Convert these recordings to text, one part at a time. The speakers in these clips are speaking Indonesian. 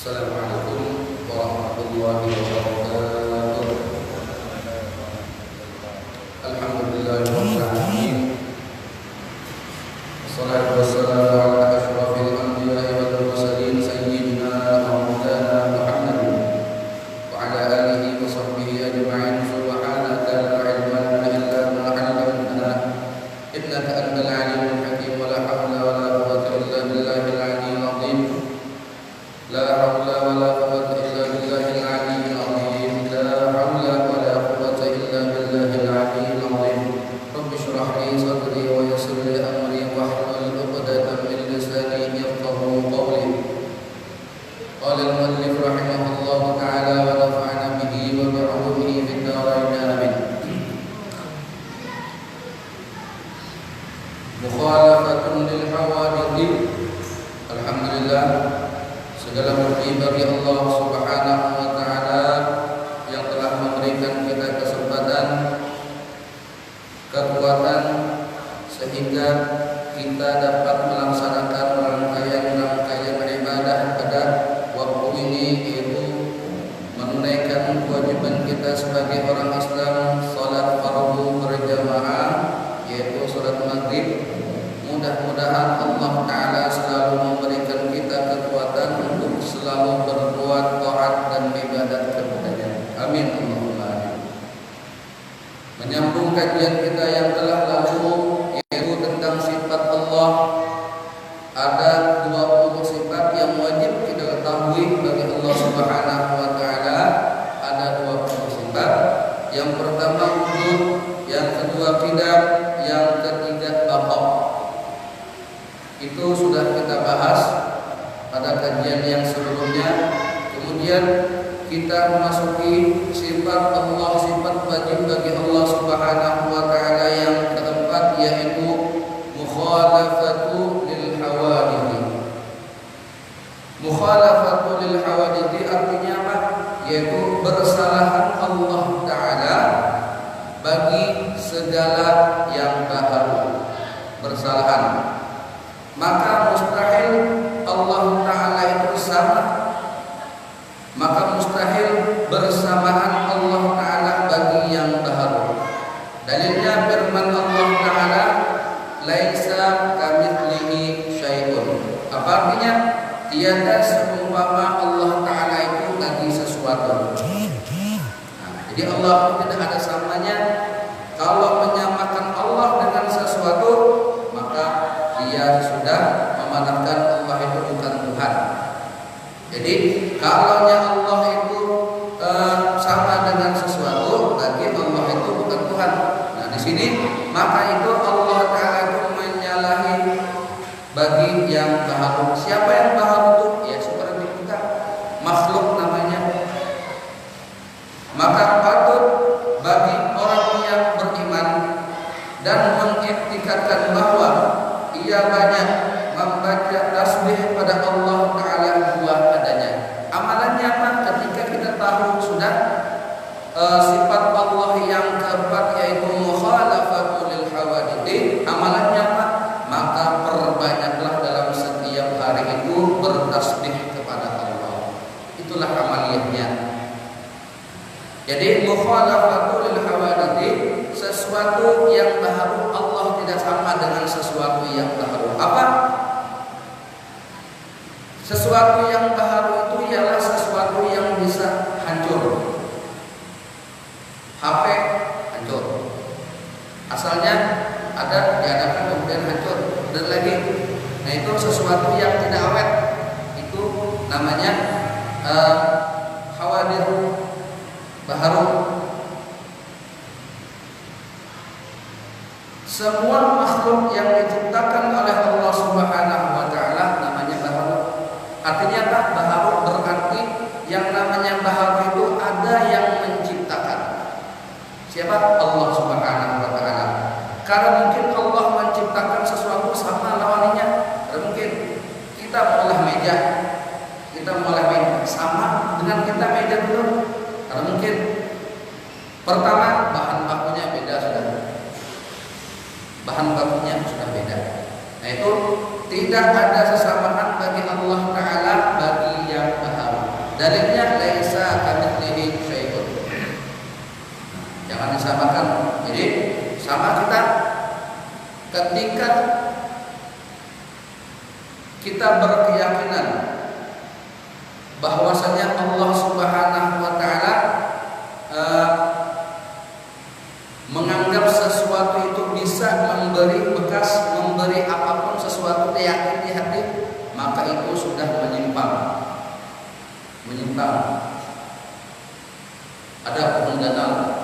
Assalamualaikum warahmatullahi wabarakatuh. Alhamdulillahirabbil alamin. Wassalatu wassalamu ala asyrafil anbiya'i wal mursalin sayyidina wa maulana Muhammadin wa ala alihi wa sahbihi ajma'in. Subhanaka la ilma lana illa ma 'allamtana innaka antal alimul hakim. Wa la hawla wa la quwwata illa billahil aliyyil 'azim. La haula wa la quwwata illa billahil aliyyil 'azim. La haula wa la quwwata illa billahil aliyyil 'azim. Rabbi shrah li sadri wa yassir li amri wahlul 'uqdatam min lisani yafqahu qawli. Qala al-muallif rahimahullahu ta'ala wa nafa'ana bihi wa bi'ulumihi fid dharain amin. Mukhalafatun lil hawadith. Alhamdulillah, segala puji bagi Allah Subhanahu wa taala yang telah memberikan kita kesempatan, kekuatan sehingga kita dapat melaksanakan rangkaian-rangkaian ibadah pada waktu ini, yaitu menunaikan kewajiban kita sebagai orang Islam, salat fardu berjamaah, yaitu salat maghrib. Mudah-mudahan Allah Ta'ala selalu memberikan kita kekuatan untuk selalu berbuat taat dan ibadat kepadanya. Amin Allahumma amin. Menyambung kajian kita yang telah lalu, yaitu tentang sifat Allah. Ada 20 sifat yang wajib kita ketahui bagi Allah Subhanahu wa taala. Ada 20 sifat. Yang pertama wujud, yang kedua qidam, yang ketiga baqa. Itu sudah kita bahas pada kajian yang sebelumnya. Kemudian kita memasuki sifat Allah, sifat wajib bagi Allah Subhanahu wa taala yang keempat, yaitu mukhalafatu lil hawadith. Mukhalafatu lil hawadith artinya apa? Yaitu bersalahan Allah taala bagi segala yang baharu. Bersalahan, maka mustahil Allah Ta'ala itu sama. Maka mustahil bersamaan Allah Ta'ala bagi yang baharu. Dalilnya firman Allah Ta'ala, laisa kamitslihi syai'un. Apa artinya? Tiada seumpama Allah Ta'ala itu bagi sesuatu. Jadi Allah tidak ada samanya. Kalau menyamakan Allah dengan sesuatu, maka dia sudah memanahkan Allah itu bukan Tuhan. Jadi kalau Allah itu sama dengan sesuatu, berarti Allah itu bukan Tuhan. Nah di sini maka itu Allah Ta'ala itu menyalahi bagi yang baharu. Siapa yang baharu itu? Ya seperti kita, makhluk namanya. Maka patut bagi orang yang beriman dan mengiktikadkan bahwa ia banyak membaca tasbih pada Allah Ta'ala buah adanya. Amalannya apa? Ketika kita tahu sudah sifat Allah yang keempat, yaitu mukhalafatul lil hawadith, amalannya apa? Maka perbanyaklah dalam setiap hari itu bertasbih kepada Allah. Itulah amaliyahnya. Jadi mukhalafatul lil hawadith, sesuatu yang baharu Allah tidak sama dengan sesuatu yang baharu. Apa? Sesuatu yang baharu itu ialah sesuatu yang bisa hancur. HP hancur. Asalnya ada, diadakan kemudian hancur dan lagi. Nah itu sesuatu yang tidak awet. Itu namanya hawadith baharu. Semua makhluk yang diciptakan oleh Allah Subhanahu wa taala namanya baharu. Artinya apa? Baharu berarti yang namanya baharu itu ada yang menciptakan. Siapa? Allah Subhanahu wa taala. Karena mungkin Allah menciptakan sesuatu sama lawannya. Tidak mungkin. Kita mengolah meja, sama dengan kita meja dulu. Karena mungkin. Pertama, bahan bakunya beda sudah. Bahan bakunya sudah beda. Nah itu tidak ada sesamaan bagi Allah Ta'ala bagi yang baharu. sama kita ketika kita berkeyakinan bahwasanya Allah Subhanahu wa taala menganggap sesuatu itu bisa memberi bekas, memberi apapun sesuatu yakin di hati, maka itu sudah menyimpang. Ada pohon ganal,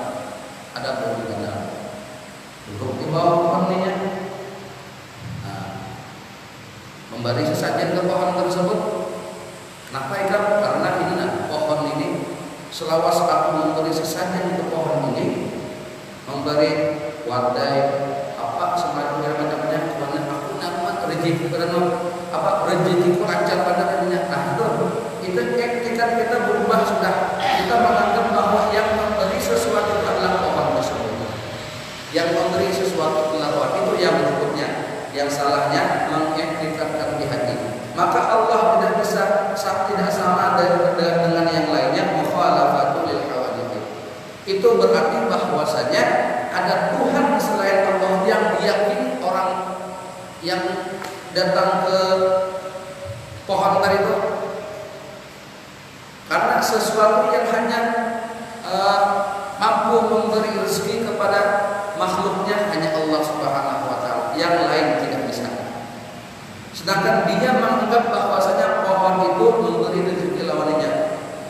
duduk di bawah pohonnya, memberi sesajen ke pohon tersebut. Kenapa ikram? Karena ini pohon ini selawas aku memberi sesajen ke pohon ini, memberi wadai apa semacam macamnya, karena aku dapat rezeki rezekiku lancar pada dunia. Nah itu ketika kita berubah sudah, kita menganggap bahwa yang memberi sesuatu adalah pohon tersebut, yang memberi sesuatu adalah pohon itu. Yang berikutnya, yang salahnya mengiktikadkan di hati, maka Allah tidak sama dengan yang lainnya. Mukhalafatul lil hawadits, itu berarti bahwasanya ada Tuhan selain Allah yang diyakini orang yang datang ke pohon tadi itu, karena sesuatu yang hanya mampu memberi rezeki kepada makhluknya hanya Allah Subhanahu wa taala, yang lain tidak bisa. Sedangkan dia menganggap bahwasanya pohon itu memberi rezeki lawannya.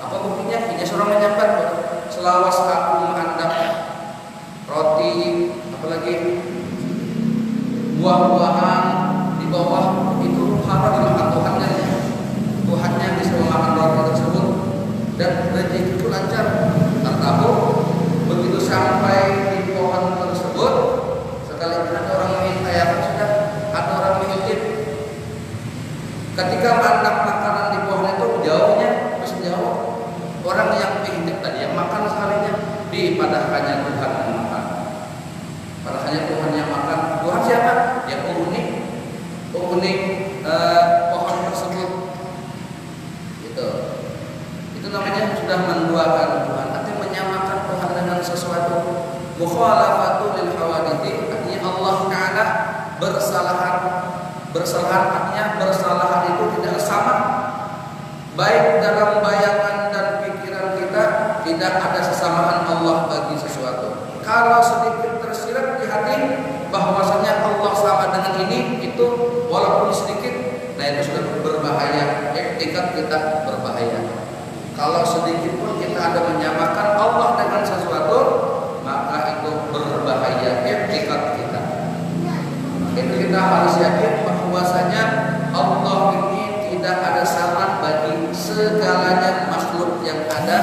Apa buktinya? Hanya seorang menyambat, selawas aku mengandap roti, apalagi buah-buahan di bawah itu harus dimakan Tuhannya bisa memakan roti tersebut dan rezeki itu lancar. Tahu begitu sampai di pohon tersebut, sekali ada orang mengintip, sudah ada orang mengintip. Ketika mantap makanan di pohon itu jauhnya masih jauh, orang yang mengintip tadi yang makan sekalinya dipadahkannya Tuhan yang makan. Padahal Tuhan yang makan. Tuhan siapa? Yang unik pohon tersebut. Itu namanya sudah menduakan Tuhan, artinya menyamakan Tuhan dengan sesuatu. Mukhalafatul lil hawadits, artinya Allah Taala bersalahan artinya bersalahan itu tidak sama, baik dalam bayangan dan pikiran kita tidak ada sesamaan Allah bagi sesuatu. Kalau sedikit tersirat di hati bahwasanya Allah sama dengan ini, itu walaupun sedikit, nah itu sudah berbahaya. Etikat kita berbahaya. Kalau sedikit pun kita ada menyamakan Allah dengan sesuatu, maka itu berbahaya etikat kita. Itu kita harus yakin bahwasanya Allah ini tidak ada sama bagi segalanya makhluk yang ada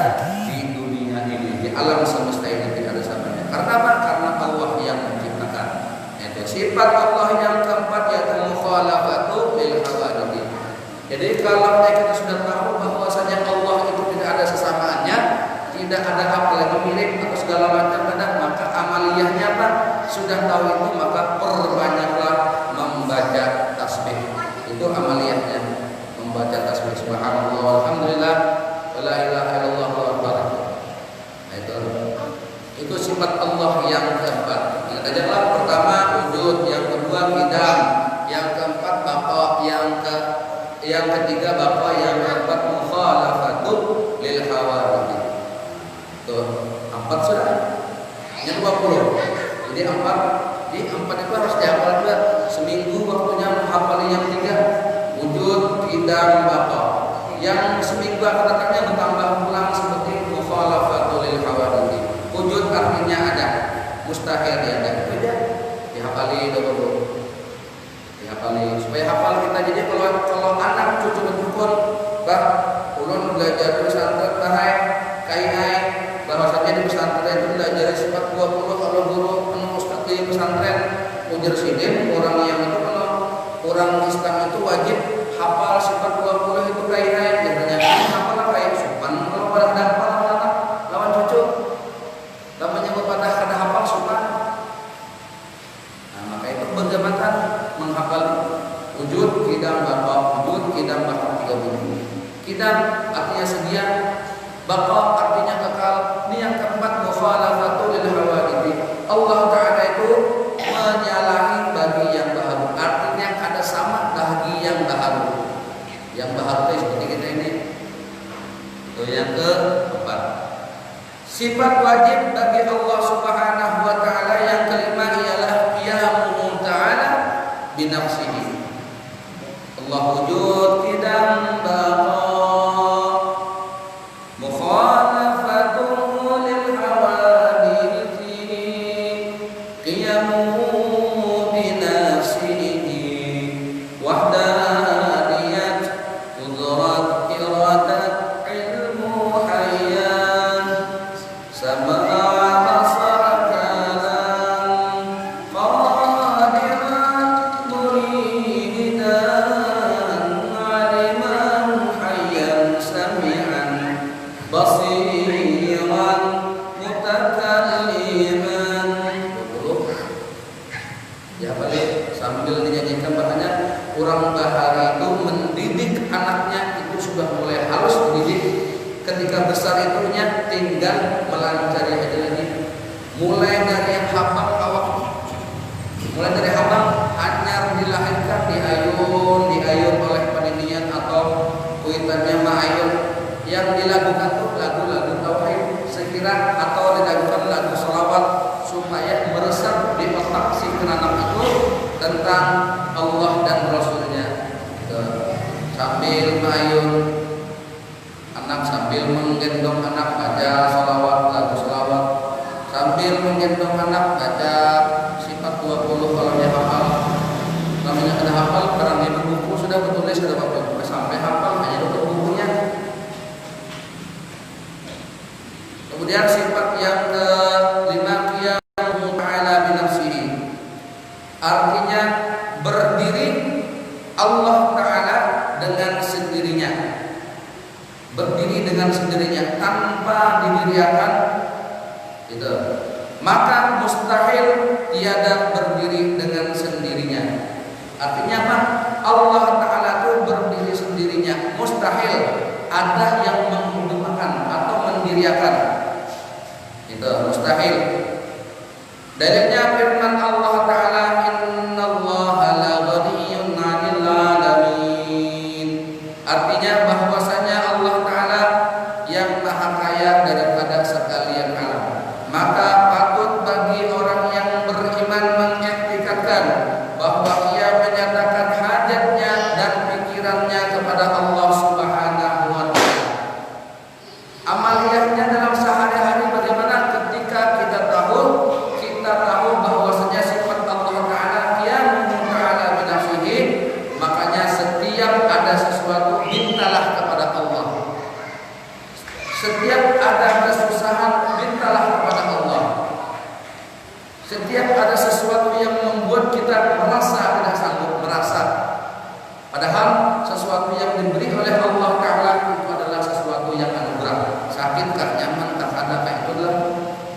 di dunia ini, di alam semesta ini tidak ada samanya. Karena apa? Karena Allah yang menciptakan. Itu sifat Allah yang keempat, yaitu mukhalafatu lil hawadits. Jadi kalau kita sudah tahu bahwasanya Allah itu tidak ada sesamaannya, tidak ada apa yang mirip atau segala macam ada, maka amaliyahnya apa? Sudah tahu itu, maka perbanyaklah membaca tasbih. Itu amaliyahnya, membaca tasbih. Subhanallah, alhamdulillah, la ilaha illallah wa akbar. Nah itu sifat Allah yang keempat. Ingat aja, pertama wujud, yang kedua qidam, yang keempat baqa, yang ketiga baqa, yang keempat mukhalafatu lil hawadits. Tuh, 4 sudah. Yang 20. Jadi 4 itu harus dihafal juga. Seminggu waktunya menghafal yang 3, wujud, qidam, baqa. Yang seminggu akan datangnya bertambah ulang seperti mukhalafatu lil hawadits. Wujud artinya ada, mustahil ada. Itu aja dihafali dulu. Supaya hafal kita. Jadi kalau anak cucu bersyukur, bah ulun belajar pesantren bahai kai bahwasanya di pesantren itu belajar sifat 20. Kalau guru ustaz di pesantren ujar sidin, orang yang itu kalau orang Islam itu wajib hafal sifat 20 itu kai biasanya hafal kai sopan. Kalau pada hafal lawan cucu namanya pada kada hafal sopan. Nah maka itu berjabatan menghafal wujud, qidam, baqa. Wujud, qidam, baqa 3 bunyi. Qidam artinya sedia, baqa artinya kekal. Ini yang keempat, mukhalafatu lil hawadits. Allah Ta'ala itu besar seperti kita ini. Itu yang keempat. Sifat wajib bagi Allah Subhanahu wa taala yang kelima ialah qiyamuhu ta'ala binafsihi. Allah wujud qidam baqa mukhalafatuhu lil hawaditsi qiyamuhu binafsihi wahdaniyat qudrat iradat ilmu hayyan sama ya balik sambil dinyanyikan bahkannya orang bahari itu mendidik anaknya itu sudah mulai halus dididik ketika besar itunya tinggal melancari aja lagi mulai dari yang hafal awak mulai dari hafal anyar dilahirkan diayun oleh paninian atau kuitannya ma'ayun yang dilakukan tuh lagu-lagu tauhid sekira atau dilakukan lagu sholawat supaya meresap di otak si anak itu tentang Allah dan Rasulnya. Sambil ma'ayun anak sambil menggendong anak baca sholawat lagu sholawat sambil menggendong anak baca sifat 20 kalau dia hafal namanya ada hafal barang di buku sudah bertulis sudah bapak sampai hafal hanya untuk bukunya. Kemudian sifat yang kelima qiyamuhu ta'ala binafsihi artinya berdiri Allah Ta'ala dengan sendirinya berdiri dengan sendirinya tanpa didiriakan itu maka mustahil tiada berdiri dengan sendirinya. Artinya apa? Allah Ta'ala itu berdiri sendirinya mustahil ada yang menghidupkan atau mendiriakan itu mustahil. Dalilnya firman Allah Ta'ala innallaha la ghaniyyun 'anil 'alamin artinya bahwasanya Allah Ta'ala yang maha kaya daripada sekalian alam maka patut bagi orang yang beriman mengiktikadkan bahwa ia menyatakan hajatnya dan pikirannya kepada Allah Subhanahu wa taala. Amaliyahnya dalam sehari-hari bagaimana ketika kita tahu bahwasanya sifat Allah Ta'ala qiyamuhu ta'ala binafsihi makanya setiap ada sesuatu mintalah kepada Allah. Setiap ada kesusahan mintalah kepada Allah. Setiap ada sesuatu yang membuat kita merasa tidak sanggup merasa padahal sesuatu yang diberi oleh Allah Ta'ala itu adalah sesuatu yang anugerah. Sakit kah, nyaman kah, ada kah itu adalah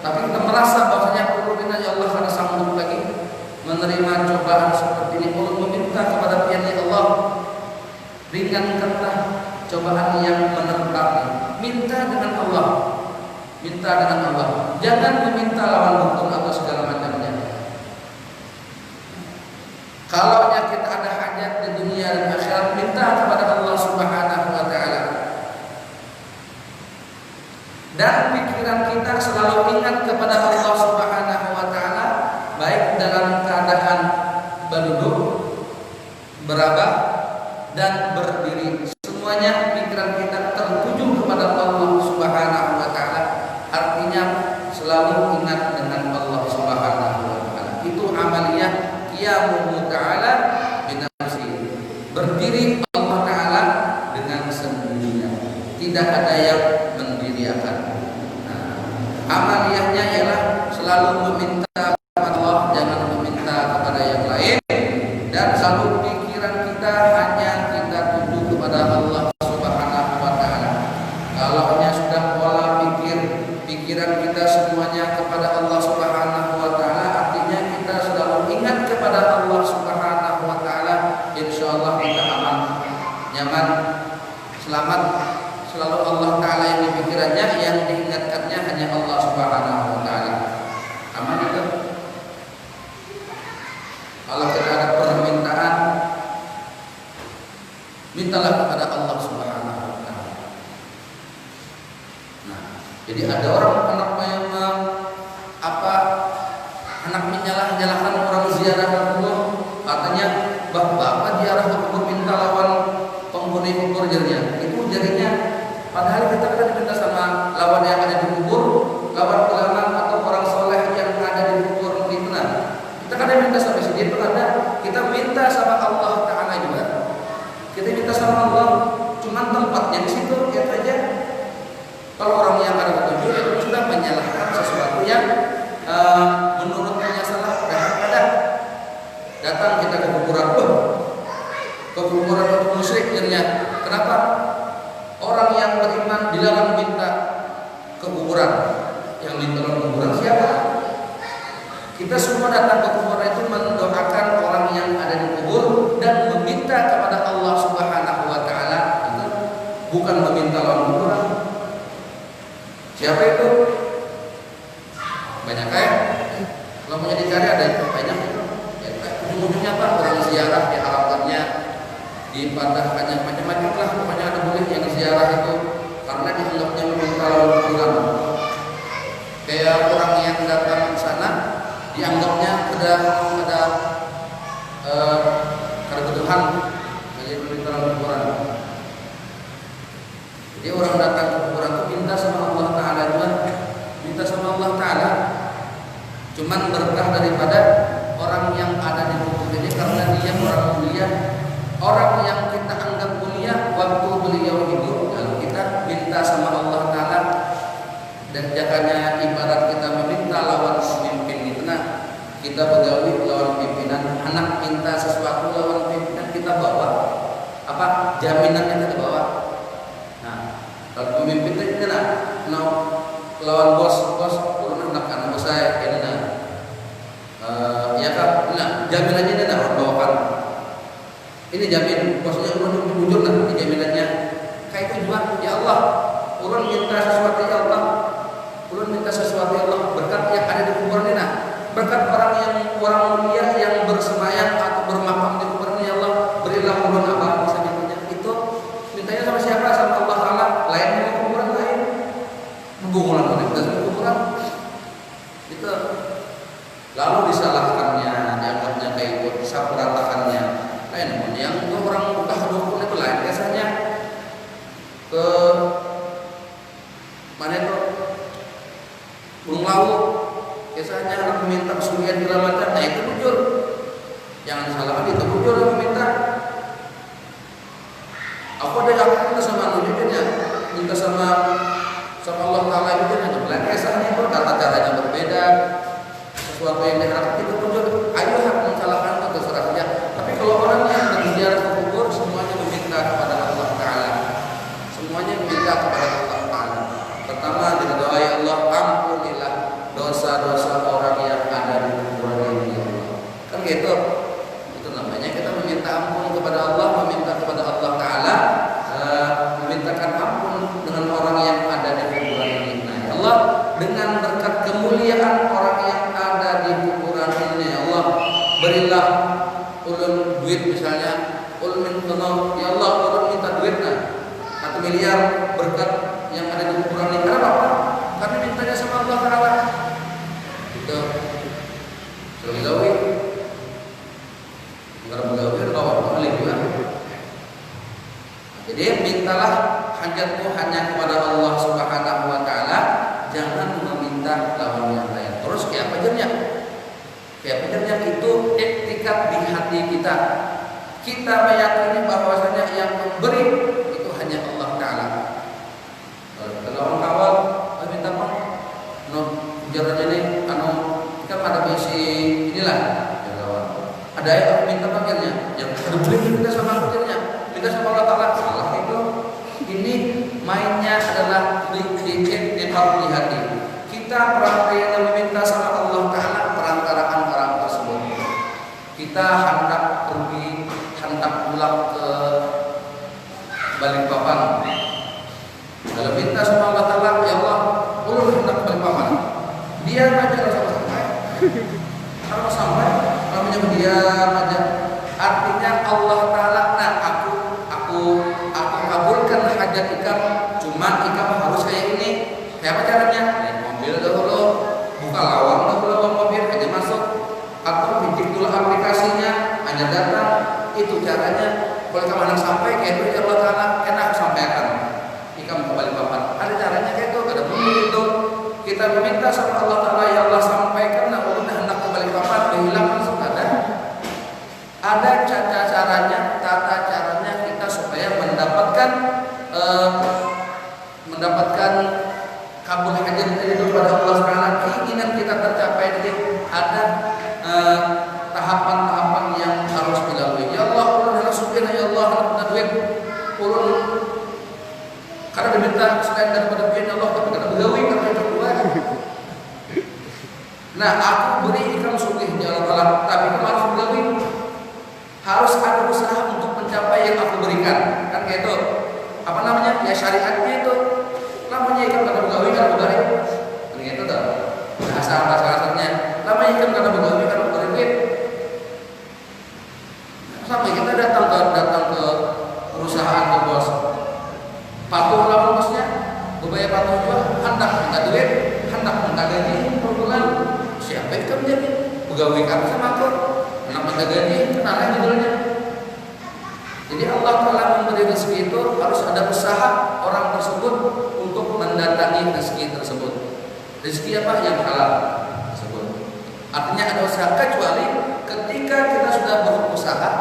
tapi kita merasa bahwasanya ya Allah karena sanggup lagi menerima cobaan seperti ini ulun meminta kepada pihak Allah ringankanlah cobaan yang menerpa minta dengan Allah jangan meminta lawan hukum atau segala macamnya. Kalau kita ada hajat di dunia dan akhirat minta kepada Allah Subhanahu wa taala dan pikiran kita selalu ingat kepada Allah Subhanahu wa taala baik dalam keadaan berduduk, berabah dan berdiri. Semuanya pikiran kita tertuju kepada Allah Subhanahu wa taala. Artinya selalu ingat dengan Allah Subhanahu wa taala. Itu amaliyah qiyamuhu ta'ala binafsihi. Berdiri Allah taala dengan sendirinya. Tidak ada yang mendiriakan. Amaliyahnya ialah selalu meminta kepada Allah, jangan meminta kepada yang lain, dan selalu pikiran kita hanya kita tuju kepada Allah Subhanahu wa taala. Kalau sudah pola pikiran kita semuanya kepada Allah Subhanahu wa taala, artinya kita selalu ingat kepada Allah Subhanahu wa taala, insyaallah kita aman, nyaman, selamat. Selalu Allah Ta'ala yang dipikirannya, yang diingatkannya hanya Allah Subhanahu wa Ta'ala. Aman itu. Kalau kita ada permintaan, mintalah kepada Allah Subhanahu Jadi ada orang anak menyalah-nyalahkan orang ziarah ke kubur, katanya bapak ziarah ke kubur minta lawan penghuni kubur jadinya. Itu jadinya padahal kita kan diminta sama lawan yang ada di kubur, lawan ulama atau orang soleh yang ada di kubur itu nah. Kita kan diminta sampai sini itu ada, kita minta sama Allah Ta'ala juga. Kita minta sama Allah, cuman tempatnya di situ ya saja. Kalau orang yang ada petunjuk itu sudah menyalahkan sesuatu yang menurutnya salah, kadang-kadang datang kita ke kuburan, ke kuburan untuk musyrik jadinya. Kenapa? Orang yang beriman dilarang minta ke kuburan. Yang minta ke kuburan siapa? Kita semua datang ke kuburan itu mendoakan orang yang ada di kubur dan meminta kepada Allah Subhanahu wa Ta'ala. Itu bukan meminta lawan kuburan. Siapa itu? Banyak kayak kalau punya dicari ada itu banyak itu. Ya, ujung-ujungnya apa? Orang ziarah diharapkannya dipatahkannya macam-macam lah. Pokoknya ada boleh yang ziarah itu karena dianggapnya meminta lawan kuburan. Kayak orang yang datang ke sana dianggapnya ada kebutuhan menjadi meminta lawan kuburan. Jadi orang datang ke kuburan itu minta sama Allah Ta'ala juga, minta sama Allah Ta'ala. Cuman berkah daripada orang yang ada di kubur ini karena dia orang mulia, orang yang kita anggap mulia waktu beliau hidup, lalu kita minta sama Allah Ta'ala. Dan jangannya ibarat kita meminta lawan pemimpin itu, nah kita pegawai lawan pimpinan, anak minta sesuatu lawan pimpinan kita bawa apa jaminannya kita bawa. Kalau pemimpin itu lawan bos turun anak bos saya kayak ya kan, jaminannya dia harus bawakan. Ini jamin bosnya urun jujur ini jaminannya. Kayak itu juga ya Allah, urun minta sesuatu ya Allah, urun minta sesuatu ya Allah berkat yang ada di kubur ini berkat orang mulia yang bersemayam atau bermakam di kubur ini ya Allah, berilah urun apa misalnya itu mintanya sama siapa? Sama Allah Ta'ala. Lain dengan kuburan lain, hubungan dengan kuburan itu lalu disalahkannya, dianggapnya kayak itu, disaperatakannya. Lain pun yang orang buka dukun itu lain biasanya ke mana itu Gunung Lawu, biasanya anak meminta kesulian segala macam. Nah itu jujur, jangan disalahkan, itu jujur yang meminta. Aku ada yang minta sama nujudnya, minta sama Allah Ta'ala itu hanya lain kisahnya itu tata caranya berbeda, sesuatu yang diharapkan itu jujur. Ayo hak mencalahkan itu terserah dia. Tapi kalau orang yang berziarah ke kubur semuanya meminta kepada Allah Ta'ala, semuanya meminta kepada Allah Ta'ala. Pertama didoai Allah, ampunilah dosa-dosa orang yang ada di kuburan ini ya Allah. Kan gitu. Itu namanya kita meminta ampun kepada Allah, meminta kepada Allah Ta'ala, memintakan ampun dengan orang yang ada di kuburan ini. Nah ya Allah, dengan berkat kemuliaan orang yang ada di kuburan ini ya Allah, berilah ulun duit misalnya, ulun ya Allah ulun minta duit 1 miliar berkat yang ada di kuburan ini. Kenapa? Karena mintanya sama Allah Ta'ala. Itu Selawi jadi mintalah hajatmu hanya kepada Allah Subhanahu wa Ta'ala, jangan meminta lawan yang lain. Terus kayak apa jamnya? Itu iktikad di hati kita. Kita meyakini bahwasanya yang memberi itu hanya Allah Ta'ala. Kalau orang kawal minta apa? Jarannya nih, kita ada misi inilah. Ada yang minta pakaiannya, yang beli kita sama pakaiannya, kita sama Allah Ta'ala. Salah itu. Ini mainnya adalah dikit di hati. Kita perantara meminta sama Allah Ta'ala perantaraan orang tersebut. Kita hendak pulang ke Balikpapan. Kalau minta sama Allah Ta'ala, ya Allah, ulun hendak ke Balikpapan. Dia aja sampai. Kalau sampai namanya diam aja. Artinya Allah Ta'ala, aku kabulkan hajat ikam, cuman ikam harus kayak ini. Kayak apa caranya? Naik mobil dahulu, buka lawang dahulu mobil, aja masuk, atau bikin dulu aplikasinya, hanya datang. Itu caranya. Boleh kemana sampai kayak itu ya Allah Ta'ala enak sampaikan. Ikam kembali papan. Ada caranya kayak itu, ada bunyi itu. Kita meminta sama Allah Ta'ala, ya Allah sampaikan, nah udah hendak kembali papan, hilang langsung ada. Ada tata caranya kita supaya mendapatkan kabul hajat itu pada Allah Subhanahu. Keinginan kita tercapai, jadi ada tahapan-tahapan yang harus dilalui. Ya Allah, ulun harus supin, ya Allah harus duit, ulun karena diminta selain daripada duit Allah, tapi karena begawi karena itu dua. Nah, aku beri ikram sugih ya Allah Ta'ala, tapi kamu harus begawi, harus ada usaha untuk mencapai yang aku berikan. Kan kayak itu, apa namanya? Ya syariatnya itu namanya ikram karena begawi karena begawi. Kan gitu tuh. Bahasa-bahasanya namanya ikram karena begawi karena begawi. Sampai kita datang ke perusahaan ke bos, patuh lah bosnya, berbayar patuh juga, hendak minta duit, hendak minta gaji per bulan. Siapa yang menjadi pegawai kami sama aku, hendak minta gaji, kenapa judulnya? Jadi Allah Ta'ala memberi rezeki itu harus ada usaha orang tersebut untuk mendatangi rezeki tersebut. Rezeki apa yang halal tersebut. Artinya ada usaha, kecuali ketika kita sudah berusaha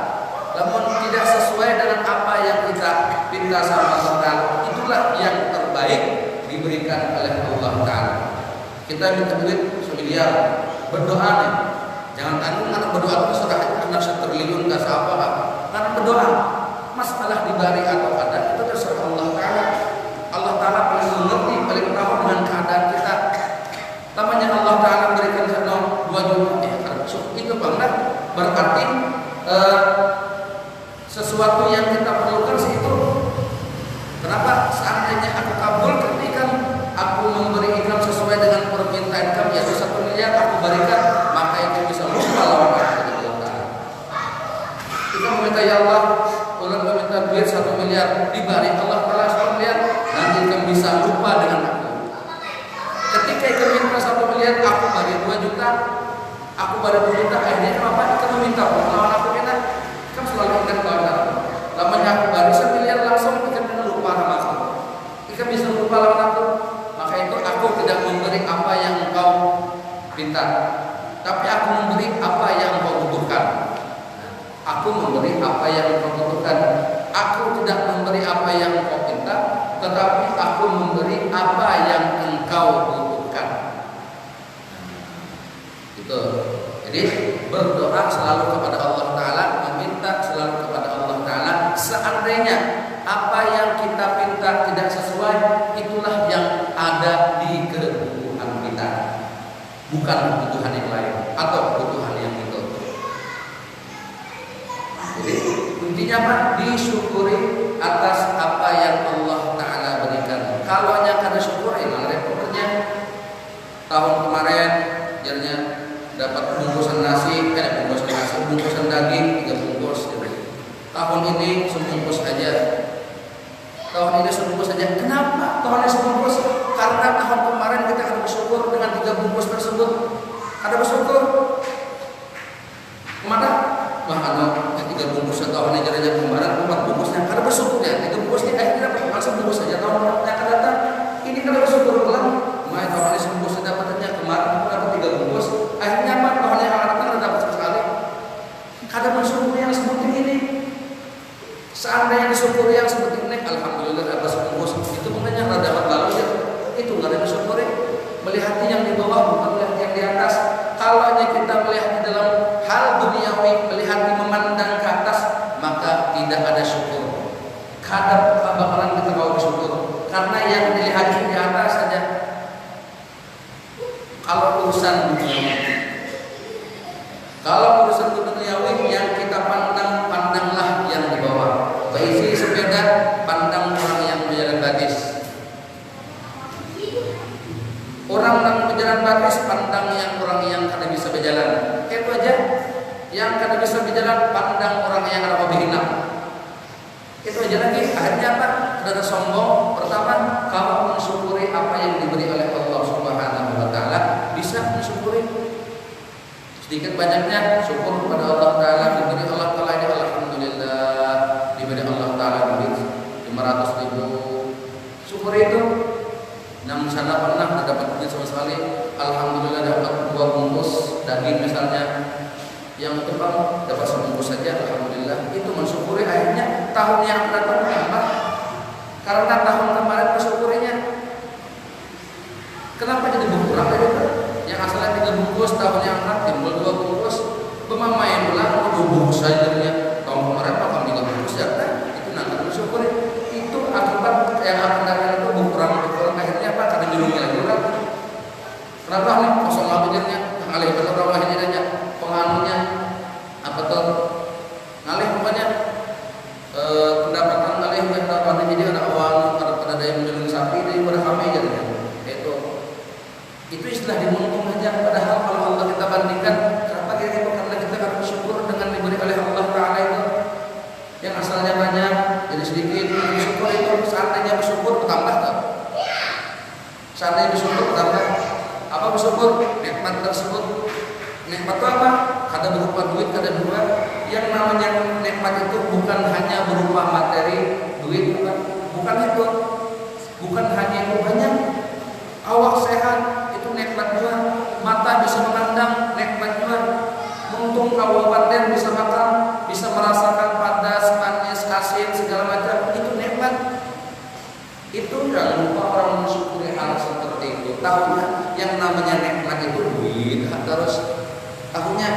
namun tidak sesuai dengan apa yang kita minta sama Allah Ta'ala, itulah yang terbaik diberikan oleh Allah Ta'ala. Kita minta duit 1 miliar, berdoa nih, jangan tanggung karena berdoa itu sudah anak 1 triliun gak apa karena berdoa. Masalah dibari atau ada itu terserah Allah Ta'ala. Allah Ta'ala paling mengerti, paling tahu dengan keadaan kita. Namanya Allah Ta'ala berikan 2 juta itu banget, berarti sesuatu yang kita perlukan itu. Kenapa? Seandainya aku kabul ketika aku memberi ikram sesuai dengan permintaan kami, yaitu 1 miliar aku berikan, maka itu bisa lupa lawan Allah. Kita meminta ya Allah, ulun meminta duit 1 miliar, diberi Allah Ta'ala 1 miliar, nanti kamu bisa lupa dengan aku. Ketika kita minta 1 miliar, aku beri 2 juta, aku beri 2 juta, akhirnya kenapa? Kita meminta lawan aku enak. Kan selalu ingat kepada namanya aku bari 1 miliar langsung ikan bisa lupa sama aku, ikan bisa lupa lawan aku. Maka itu aku tidak memberi apa yang engkau minta, tapi aku memberi apa yang engkau butuhkan. Aku memberi apa yang engkau butuhkan. Aku tidak memberi apa yang engkau minta, tetapi aku memberi apa yang engkau butuhkan. Itu. Jadi berdoa selalu kepada Allah Ta'ala, meminta selalu kepada Allah Ta'ala. Seandainya apa yang kita minta tidak sesuai, itulah yang ada di kebutuhan kita, bukan kebutuhan yang lain atau kebutuhan yang itu. Jadi intinya apa? Disyukuri atas apa yang Allah Ta'ala berikan. Kalau hanya kada syukuri, malah repotnya. Tahun kemarin jadinya dapat bungkusan nasi, bungkusan daging 3 bungkus. Tahun ini sebungkus aja. Tahun ini sebungkus aja. Kenapa tahun ini sebungkus? Karena tahun kemarin kita ada bersyukur dengan 3 bungkus tersebut. Ada bersyukur. Kemana? Wah, 3 bungkus tahun ini jadinya kemarin 4 bungkusnya. Ada bersyukur ya. 3 bungkus ini akhirnya dapat langsung bungkus aja. Tahun yang akan datang ini kada bersyukur ulang. Tahun ini sebungkus dapatnya kemarin dapat 3 bungkus. Akhirnya apa? Tahun yang akan datang dapat sekali. Kada bersyukur yang seperti ini. Seandainya disyukuri yang seperti ini, alhamdulillah dapat sebungkus. Itu maknanya rada dapat lalu ya. Itu nggak ada disyukuri. Melihat yang di bawah bukan melihat yang di atas. Kalau hanya kita melihat di dalam hal duniawi, melihat memandang ke atas, maka tidak ada syukur. Kada bakalan kita mau bersyukur karena yang dilihat di atas saja. Kalau urusan duniawi, kalau urusan duniawi yang kita pandanglah yang di bawah. Baisi sepeda, pandang orang yang berjalan batis. Orang yang berjalan batis, pandang yang orang yang kada bisa berjalan. Itu aja. Yang kada bisa berjalan, pandang orang yang ada hobi hilang. Itu aja lagi. Akhirnya apa? Ada sombong. Pertama, kamu mensyukuri apa yang diberi oleh sedikit banyaknya syukur kepada Allah Ta'ala. Diberi Allah Ta'ala ini alhamdulillah, diberi Allah Ta'ala duit 500.000, syukur itu. Namun sana pernah dapat duit sama sekali, alhamdulillah dapat 2 bungkus daging misalnya, yang depan dapat 1 bungkus saja, alhamdulillah. Itu mensyukuri, akhirnya tahun yang akan datang bertambah karena tahun kemarin bersyukurinya. Kenapa jadi berkurang aja? Yang asalnya 3 bungkus, tahun yang akan timbul 2 bungkus, pemamain pulang 2 bungkus saja jadinya. Tahun kemarin makan 3 bungkus ya, itu nanti bersyukuri. Itu akibat yang akan datang itu berkurang, akhirnya apa? Karena jurungnya lagi kurang. Kenapa nih kosong akhirnya? Alih betul Allah ini aja penganunya apa tuh? Ngalih pokoknya pendapatan ngalih pendapatan jadi ada uang, ada daya menjual sapi daripada kami jadinya. Itu istilah dimuntung aja. Padahal kalau Allah kita bandingkan, kenapa kita karena kita harus bersyukur dengan diberi oleh Allah Ta'ala itu. Yang asalnya banyak jadi sedikit, bersyukur itu seandainya bersyukur bertambah tak? Seandainya bersyukur bertambah. Apa bersyukur? Nikmat tersebut. Nikmat itu apa? Ada berupa duit, ada berupa. Yang namanya nikmat itu bukan hanya berupa materi, duit, bukan itu. Bukan hanya itu, banyak. Awak sehat itu nikmat juga, mata bisa memandang nikmat juga, untung kabupaten bisa makan, bisa merasakan padas, manis, asin segala macam, itu nikmat. Itu jangan lupa orang mensyukuri hal seperti itu. Tahunya yang namanya nikmat itu duit terus tahunya,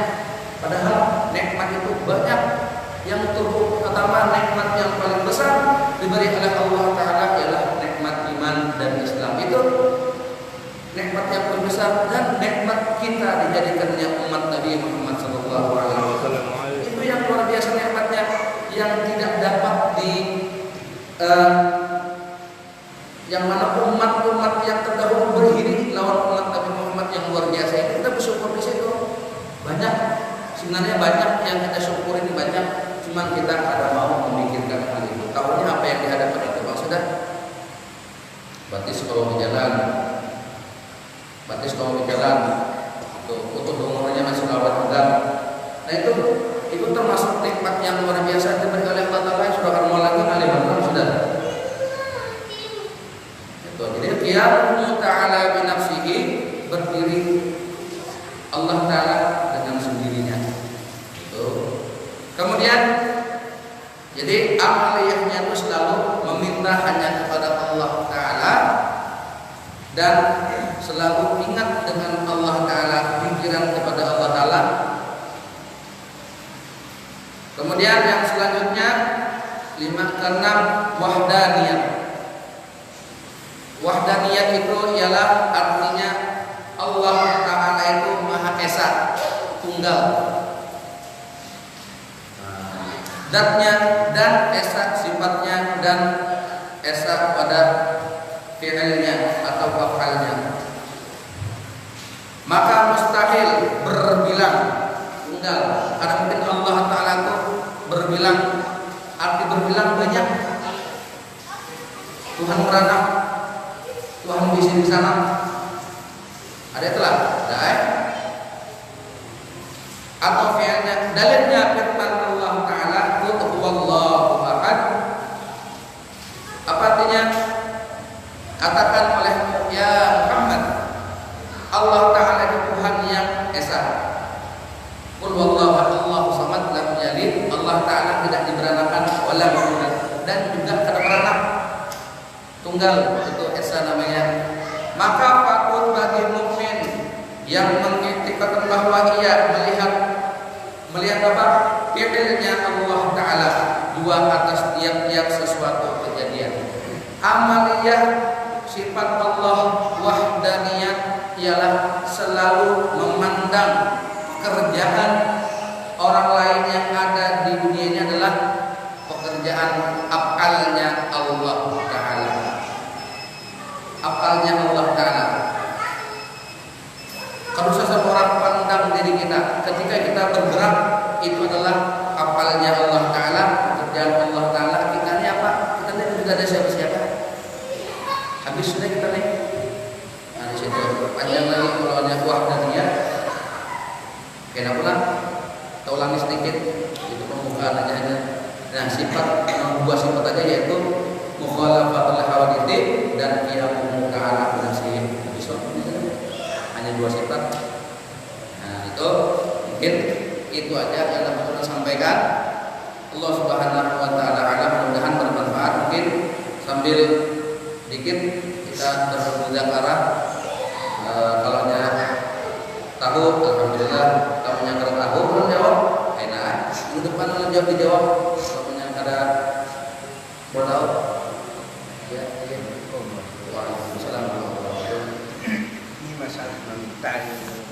padahal nikmat itu banyak. Yang terutama nikmat yang paling besar diberi oleh Allah Ta'ala ialah nikmat iman dan Islam. Itu nikmat yang paling besar, dan nikmat kita dijadikannya umat Nabi Muhammad SAW. Itu yang luar biasa nikmatnya, yang tidak dapat yang mana umat-umat yang terdahulu berdiri lawan umat Nabi Muhammad yang luar biasa itu. Kita bersyukur di situ banyak. Sebenarnya banyak yang kita syukuri ini banyak, cuman kita ada mau memikirkan hal itu. Tahunya apa yang dihadapan itu maksudnya batis kalau berjalan. Batis kalau berjalan, untuk umurnya masih lawat pegang. Nah itu termasuk nikmat yang luar biasa diberi oleh Allah Ta'ala. Sudah mau lagi kali berapa sudah. Itu jadi qiyamu ta'ala bi nafsihi, berdiri Allah Ta'ala dengan sendirinya. Itu. Kemudian jadi amaliyahnya itu selalu meminta hanya kepada Allah Ta'ala dan selalu ingat dengan Allah Ta'ala, pikiran kepada Allah Ta'ala. Kemudian yang selanjutnya 5 ke 6 wahdaniyah. Wahdaniyah itu ialah artinya Allah Ta'ala itu Maha Esa, tunggal. Zatnya dan esa sifatnya dan esa pada fi'ilnya atau af'alnya. Maka mustahil berbilang tunggal. Ada mungkin Allah Ta'ala itu berbilang, arti berbilang banyak. Tuhan beranak, Tuhan bisa di sana. Ada itulah, ada atau fi'ilnya. Dalilnya firman Allah Ta'ala, qul huwallahu ahad. Apa artinya? Katakan oleh ya Muhammad, Allah Ta'ala itu Tuhan yang esa. Qul huwallahu ahad, Allahu samad, lam yalid. Allah Ta'ala tidak diberanakan, wala yulad, dan juga tidak beranak. Tunggal, itu esa namanya. Maka patut bagi mukmin yang mengiktikkan bahwa ia melihat apa? Fi'ilnya Allah Ta'ala dua atas tiap-tiap sesuatu kejadian. Amaliyah sifat Allah wahdaniyah ialah selalu memandang pekerjaan orang lain yang ada di dunia ini adalah pekerjaan af'alnya Allah Ta'ala. Af'alnya Allah Ta'ala. Kalau seseorang pandang diri kita ketika kita bergerak, itu adalah af'alnya Allah Ta'ala, pekerjaan Allah Ta'ala. Kita ini apa? Kita ini tidak ada siapa-siapa. Habis sudah kita nih. Nah di situ panjang lagi kalau ada wahdaniyah. Kena pula kita ulangi sedikit itu pembukaan aja hanya. Nah, sifat dua sifat aja yaitu mukhalafatul hawadits dan qiyamu ka'ala binafsihi. Hanya dua sifat. Nah, itu mungkin itu aja yang dapat saya sampaikan. Allah Subhanahu wa taala alam, mudah-mudahan bermanfaat. Mungkin sambil dikit kita bermuzakarah. Kalau tahu alhamdulillah, kalau yang tahu belum jawab enak. Di depan belum jawab dijawab. Kalau yang ada mau tahu ya, Waalaikumsalam. Ini masalah meminta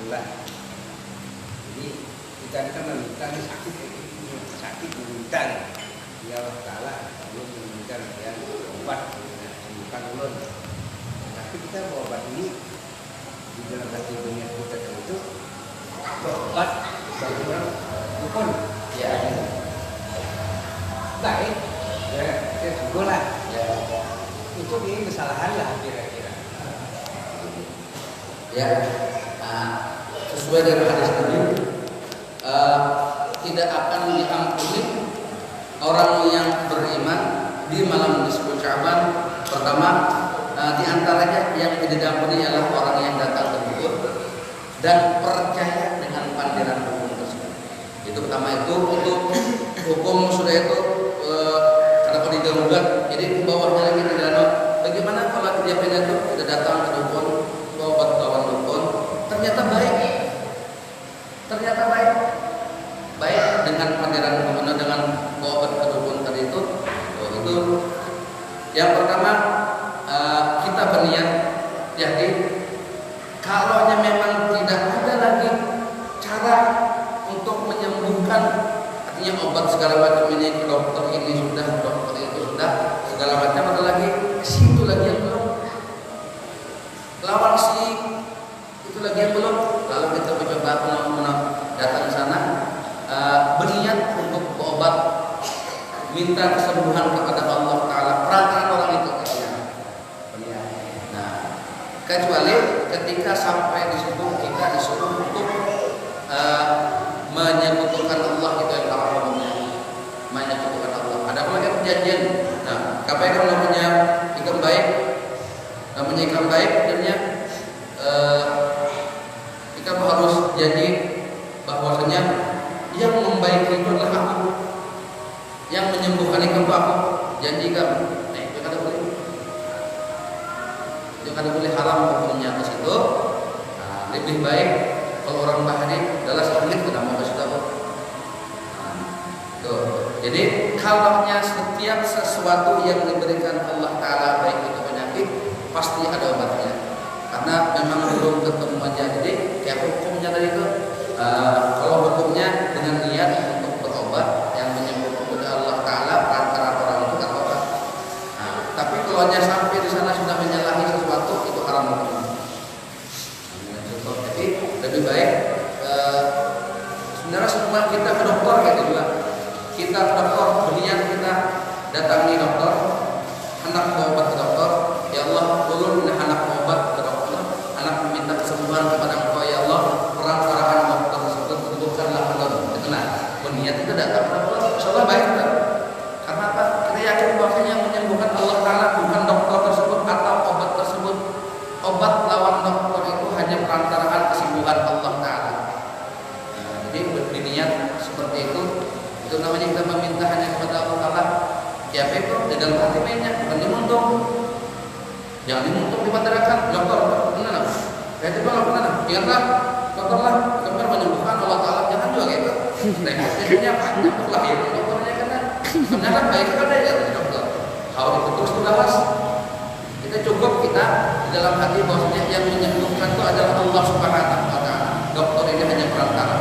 bulan. Jadi kita kan meminta ini sakit meminta ya Allah Ta'ala belum meminta yang obat sembuhkan ulun. Tapi kita obat ini di dalam hati dunia kita itu obat bagi orang dukun ya baik ya kita sembuh lah ya itu ini kesalahan lah kira-kira ya. Sesuai dengan hadis tadi, tidak akan diampuni orang yang beriman di malam nisfu Sya'ban. Pertama, di antaranya yang tidak diampuni adalah orang yang datang terkubur dan percaya dengan pandiran hukum tersebut. Itu pertama, itu hukum sudah itu kenapa digugat. Jadi bawahnya lagi tidak. Bagaimana kalau dia pindah itu tidak datang ke dukun, obat lawan dukun, ternyata baik dengan pandiran hukum, dengan obat ke dukun tadi itu. Itu yang pertama, kita berniat jadi kalau memang tidak ada lagi cara untuk menyembuhkan, artinya obat segala macam ini, dokter ini sudah, dokter itu sudah, segala macam, ada lagi situ lagi yang belum, lawan si itu lagi yang belum, lalu kita mencoba datang ke sana, berniat untuk berobat, minta kesembuhan kepada Allah Ta'ala, perantara orang itu. Kecuali ketika sampai di situ kita disuruh untuk menyekutukan Allah, itu yang haram, menyekutukan Allah. Ada apa lagi perjanjian? Nah, KPK namanya ikan baik, sebenarnya kita harus janji bahwasanya yang membaiki itu adalah aku, yang menyembuhkan itu aku, janji kamu. Karena boleh haram hukumnya ke situ. Nah, lebih baik kalau orang bahari adalah sedikit kita mau kasih tahu. Jadi kalaunya setiap sesuatu yang diberikan Allah Ta'ala, baik itu penyakit, pasti ada obatnya. Karena memang belum ketemu aja. Jadi kayak hukumnya tadi itu, kalau hukumnya dengan niat untuk berobat yang menyembuhkan kepada Allah Ta'ala, perantara orang itu kan obat. Tapi kalau hanya sampai di sana sudah menyalahi sesuatu, itu haram hukumnya. Jadi lebih baik sebenarnya semua kita ke dokter gitu juga. Kita ke dokter, berniat kita datangi dokter, anak berobat ke dokter. Ya Allah, ulun anak berobat ke dokter, anak meminta kesembuhan kepada Engkau ya Allah, perantaraan dokter tersebut sembuhkanlah ulun. Itu nah, berniat itu datang ke dokter, insyaallah baik kan? Karena apa? Kita yakin bahwasanya yang menyembuhkan Allah Ta'ala bukan dokter tersebut atau obat tersebut. Obat lawan dokter itu hanya perantaraan kesembuhan Allah Ta'ala. Jadi berniat seperti itu namanya kita meminta hanya kepada Allah Ta'ala. Ya itu di dalam hati mainnya, bukan dimuntung. Jangan dimuntung dipatarakan. Dokter, benar. Kayak itu bang, benar. Ingatlah, dokter lah, dokter menyembuhkan Allah Ta'ala. Jangan juga gitu. Rekodnya panjang untuk lahir dokternya kan. Ternyata baik ada ya dokter. Kalau itu terus dibahas, kita cukup kita di dalam hati bahwasanya yang menyembuhkan itu adalah Allah Subhanahu wa Ta'ala. Dokter ini hanya perantara.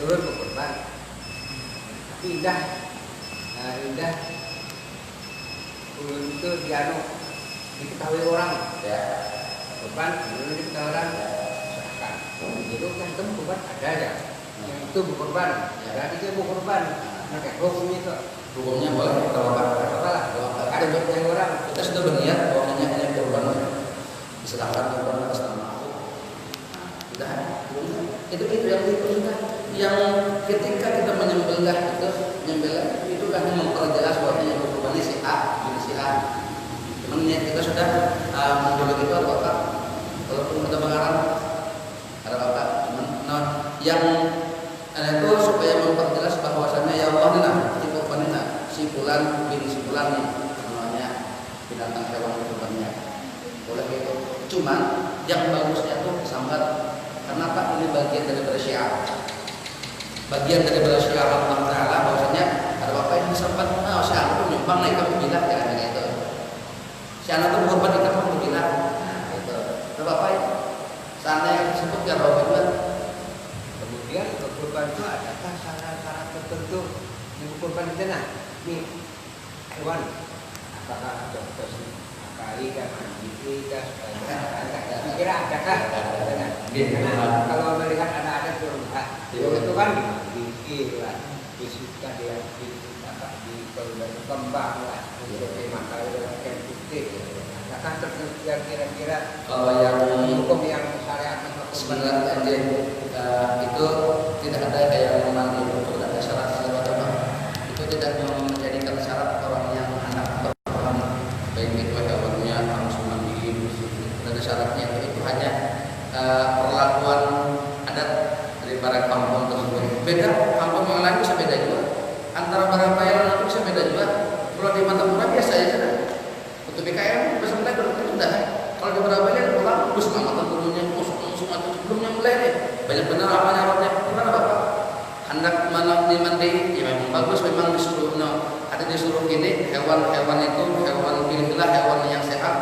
Dulu berkorban, indah, ulun itu dianu diketahui orang, ya. Korban, ulun diketahui orang, serahkan. Itu kan temu korban ada ya, yang itu berkorban, berarti dia berkorban. Maka hukumnya itu, hukumnya boleh berkorban, ada yang orang. Kita sudah berniat bahwasanya hanya korban diserahkan korban atas nama Sudah, itu yang diperintah. Yang ketika kita menyembelih itu kan memperjelas bahwa yang berkorban ini si A, ini si A. Cuman niat kita sudah menyembelih itu apakah walaupun kita mengarang ada apa? Cuman yang itu supaya memperjelas bahwasannya ya Allah ini si korban ini si fulan bin si fulan nih namanya binatang hewan korbannya. Boleh gitu. Cuman yang bagusnya tuh sambat. Kenapa? Ini bagian daripada syiar. Bagian daripada syiar Allah Ta'ala bahwasanya ada bapak yang disambat, si anak tuh nyumbang naik kamu bilang jangan gitu. Si anak tuh korban ikan kamu bilang, gitu. Ada bapak sana yang disebut garau juga. Kemudian kurban itu adakah syarat-syarat tertentu yang kurban itu nah? Ini hewan apakah ada kali kan kita kira adakah? Karena kalau melihat ada kurban itu kan dikir lah, disuka dia di kembang lah, jadi makan dengan kain putih. Adakah tertentu kira-kira Kalau yang hukum yang syariat sebenarnya itu tidak ada kayak memang itu ada syarat-syarat apa? Itu tidak menjadikan syarat orang yang anak berkorban baik itu hewannya harus mandi, ada syaratnya itu hanya perlakuan adat dari para kampung tersebut. Beda kampung yang lain bisa beda juga. Antara para payalan itu bisa beda juga. Kalau di Mantapura biasa aja sudah. Untuk BKM bersama itu sudah. Kalau di beberapa daerah orang terus semangat turunnya musuh atau sebelumnya mulai deh. Banyak benar apa nyawarnya. Gimana Bapak? Hendak mandi, ya memang bagus, memang disuruh ada disuruh gini hewan-hewan itu hewan pilihlah hewan yang sehat,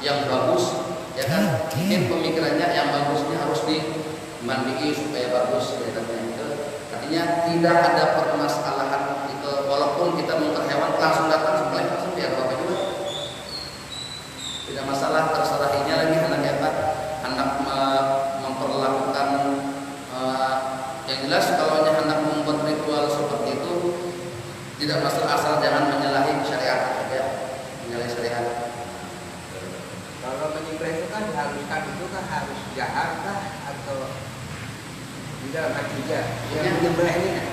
yang bagus. Ya kan, mungkin pemikirannya yang bagusnya harus dimandii supaya bagus kelihatannya itu. Artinya tidak ada permasalahan itu, walaupun kita mengker hewan langsung datang sembelih langsung biar apa juga. Tidak masalah, terserahnya lagi anaknya apa, anak memperlakukan yang jelas kalau anak membuat ritual seperti itu tidak masalah asal jangan menyalahi syariat ya, menyalahi syariat. Kalau menyembelih itu kan diharuskan itu kan harus jahar kah atau di dalam hati aja? Yang menyembelih ini kan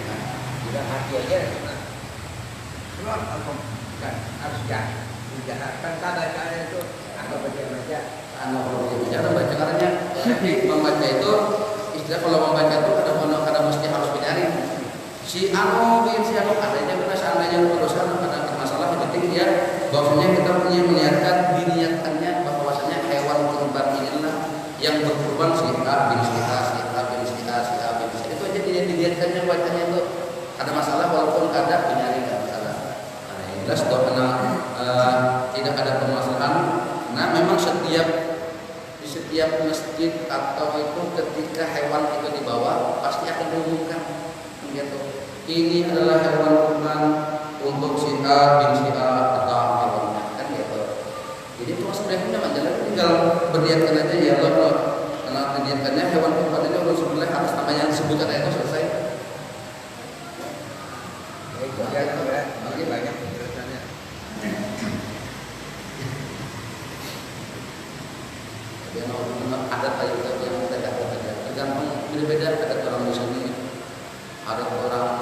di dalam hati aja. Keluar atau kan harus jahar. Kan bacaan itu anggap baca. Cara baca caranya membaca itu istilah kalau membaca itu kadang mesti harus binari. Si anu adanya karena seandainya berusaha ada masalah yang penting dia bahwasanya kita punya diniatkannya bahwasanya hewan kurban inilah yang berkurban si A bin si A si A bin si A si A bin si A. Itu aja diniatkannya bacanya itu ada masalah walaupun ada binari nggak masalah. Nah, yang jelas bahwa tidak ada permasalahan. Nah memang di setiap masjid atau itu ketika hewan itu dibawa pasti akan diumumkan gitu. Ini adalah hewan kurban untuk si A bin si A atau hewannya kan gitu. Jadi proses berikutnya majalah tinggal berniatkan aja ya Allah karena berniatkannya hewan kurban ini Allah sebenarnya harus nama yang disebutkan itu selesai. Itu ya banyak penjelasannya. Yang adat yang kita dapat aja tergantung beda-beda adat orang di sini. Ada orang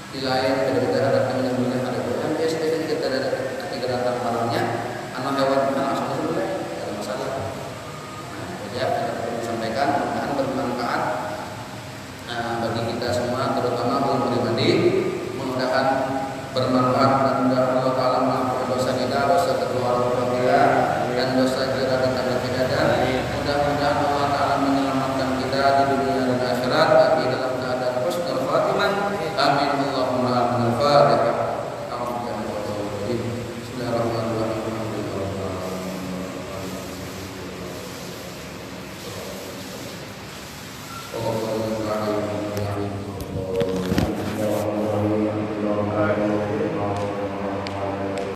di lain beda-beda adat yang menyembelih, ada yang biasanya kita ada ketika datang malamnya anak hewan langsung disembelih, tidak ada masalah. Nah, ya kita perlu sampaikan mudah-mudahan bermanfaat bagi kita semua terutama ulama pribadi, mudah-mudahan bermanfaat dan